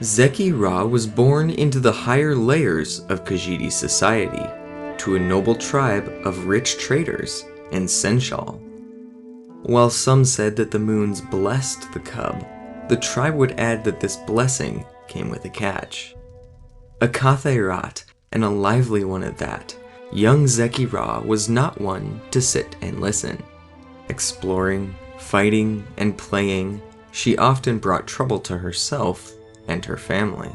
Zekhi-Ra was born into the higher layers of Khajiit society, to a noble tribe of rich traders in Senchal. While some said that the moons blessed the cub, the tribe would add that this blessing came with a catch. A Kathairat, and a lively one at that, young Zekhi-Ra was not one to sit and listen. Exploring, fighting, and playing, she often brought trouble to herself and her family.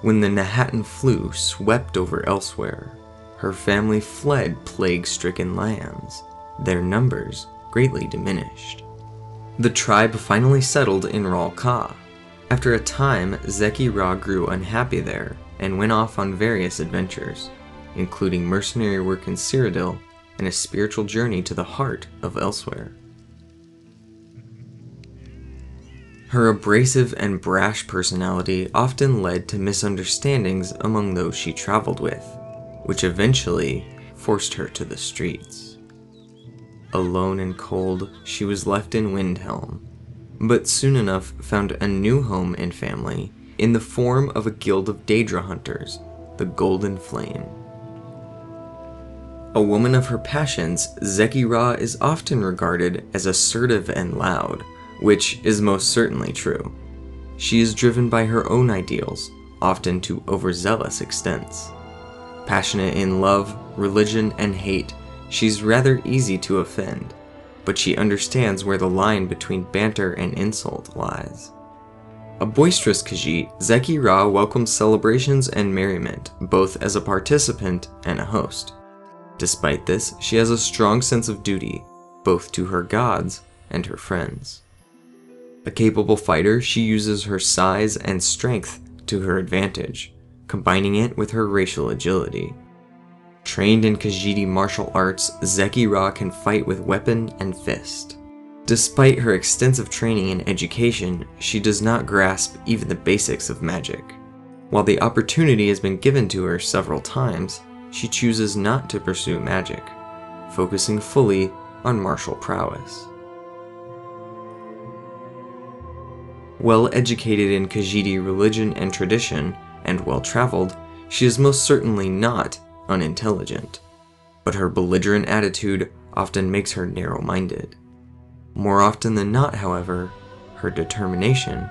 When the Nahatan flu swept over elsewhere, her family fled plague-stricken lands, their numbers greatly diminished. The tribe finally settled in Ral-Ka. After a time, Zekhi-Ra grew unhappy there and went off on various adventures, including mercenary work in Cyrodiil and a spiritual journey to the heart of elsewhere. Her abrasive and brash personality often led to misunderstandings among those she traveled with, which eventually forced her to the streets. Alone and cold, she was left in Windhelm, but soon enough found a new home and family in the form of a guild of Daedra hunters, the Golden Flame. A woman of her passions, Zekhi-Ra is often regarded as assertive and loud, which is most certainly true. She is driven by her own ideals, often to overzealous extents. Passionate in love, religion, and hate, she's rather easy to offend, but she understands where the line between banter and insult lies. A boisterous Khajiit, Zekhi-Ra welcomes celebrations and merriment, both as a participant and a host. Despite this, she has a strong sense of duty, both to her gods and her friends. A capable fighter, she uses her size and strength to her advantage, combining it with her racial agility. Trained in Khajiit martial arts, Zekhi-Ra can fight with weapon and fist. Despite her extensive training and education, she does not grasp even the basics of magic. While the opportunity has been given to her several times, she chooses not to pursue magic, focusing fully on martial prowess. Well-educated in Khajiit religion and tradition, and well-traveled, she is most certainly not unintelligent, but her belligerent attitude often makes her narrow-minded. More often than not, however, her determination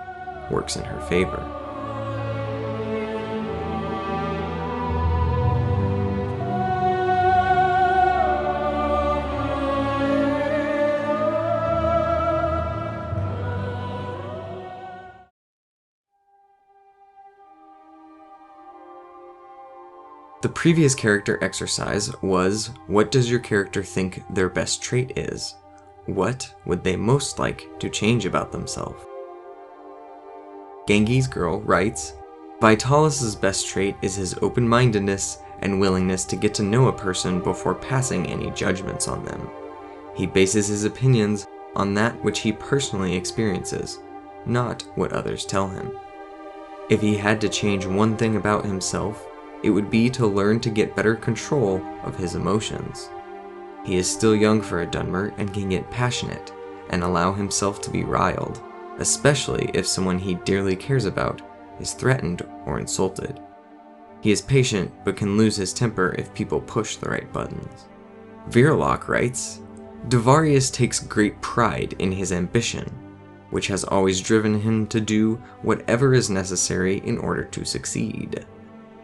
works in her favor. The previous character exercise was, what does your character think their best trait is? What would they most like to change about themselves? Gengi's Girl writes, Vitalis' best trait is his open-mindedness and willingness to get to know a person before passing any judgments on them. He bases his opinions on that which he personally experiences, not what others tell him. If he had to change one thing about himself, it would be to learn to get better control of his emotions. He is still young for a Dunmer and can get passionate and allow himself to be riled, especially if someone he dearly cares about is threatened or insulted. He is patient but can lose his temper if people push the right buttons. Virlock writes, Devarius takes great pride in his ambition, which has always driven him to do whatever is necessary in order to succeed.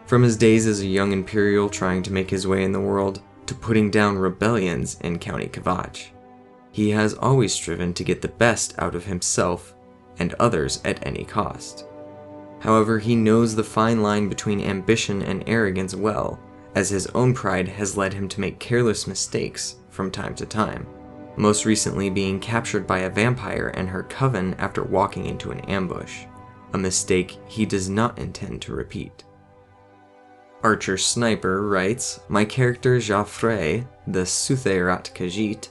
From his days as a young Imperial trying to make his way in the world, to putting down rebellions in County Kvatch, he has always striven to get the best out of himself and others at any cost. However, he knows the fine line between ambition and arrogance well, as his own pride has led him to make careless mistakes from time to time, most recently being captured by a vampire and her coven after walking into an ambush, a mistake he does not intend to repeat. Archer Sniper writes, My character Joffre, the Suthairat Khajiit,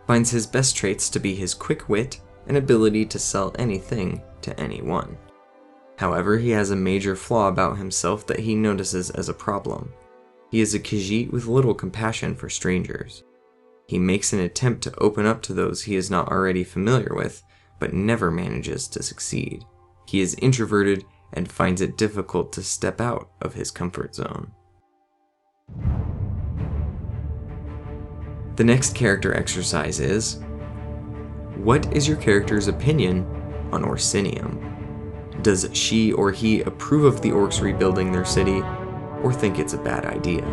finds his best traits to be his quick wit and ability to sell anything to anyone. However, he has a major flaw about himself that he notices as a problem. He is a Khajiit with little compassion for strangers. He makes an attempt to open up to those he is not already familiar with, but never manages to succeed. He is introverted and finds it difficult to step out of his comfort zone. The next character exercise is: what is your character's opinion on Orsinium? Does she or he approve of the Orcs rebuilding their city, or think it's a bad idea?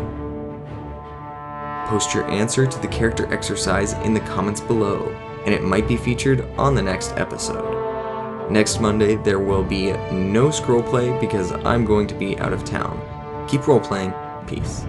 Post your answer to the character exercise in the comments below, and it might be featured on the next episode. Next Monday, there will be no Scrollplay because I'm going to be out of town. Keep role-playing. Peace.